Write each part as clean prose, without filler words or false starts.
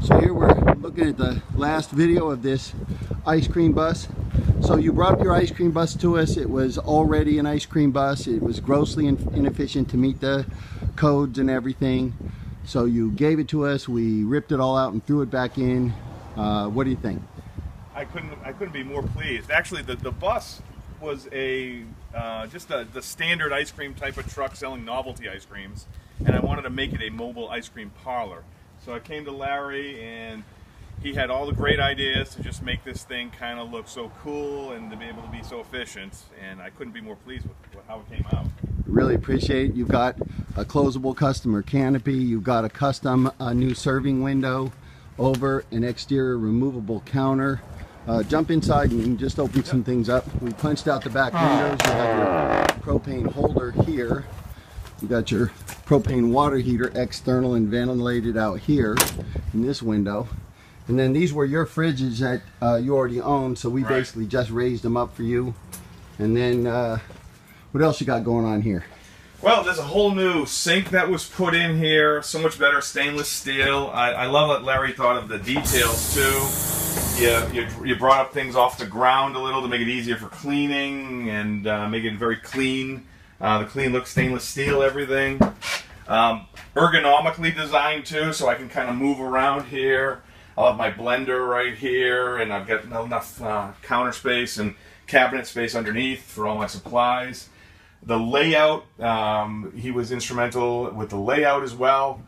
So here we're looking at the last video of this ice cream bus. So you brought up your ice cream bus to us. It was already an ice cream bus. It was grossly inefficient to meet the codes and everything. So you gave it to us. We ripped it all out and threw it back in. What do you think? I couldn't be more pleased. Actually, the bus was just the standard ice cream type of truck selling novelty ice creams, and I wanted to make it a mobile ice cream parlor. So I came to Larry, and he had all the great ideas to just make this thing kind of look so cool and to be able to be so efficient, and I couldn't be more pleased with how it came out. Really appreciate it. You've got a closable customer canopy, you've got a custom new serving window, over an exterior removable counter. Jump inside and just open some things up. We punched out the back windows. You have your propane holder here. You got your propane water heater external and ventilated out here in this window. And then these were your fridges that you already owned, so we basically just raised them up for you. And then what else you got going on here? Well, there's a whole new sink that was put in here, so much better stainless steel. I love that Larry thought of the details too. You brought up things off the ground a little to make it easier for cleaning and make it very clean. The clean look, stainless steel, everything. Ergonomically designed too, so I can kind of move around here. I'll have my blender right here, and I've got enough counter space and cabinet space underneath for all my supplies. The layout, he was instrumental with the layout as well,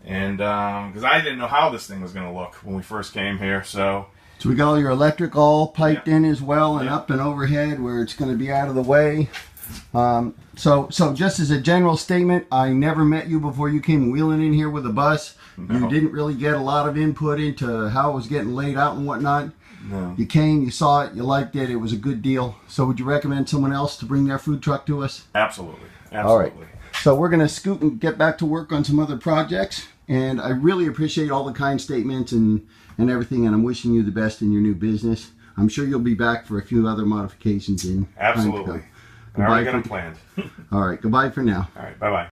and because I didn't know how this thing was going to look when we first came here. So we got all your electric all piped in as well, and up and overhead where it's going to be out of the way. So just as a general statement, I never met you before you came wheeling in here with a bus. No. You didn't really get a lot of input into how it was getting laid out and whatnot. No. You came, you saw it, you liked it, it was a good deal. So would you recommend someone else to bring their food truck to us? Absolutely. Absolutely. All right. So we're going to scoot and get back to work on some other projects. And I really appreciate all the kind statements and everything, and I'm wishing you the best in your new business. I'm sure you'll be back for a few other modifications in Absolutely. I already got them planned. All right. Goodbye for now. All right. Bye-bye.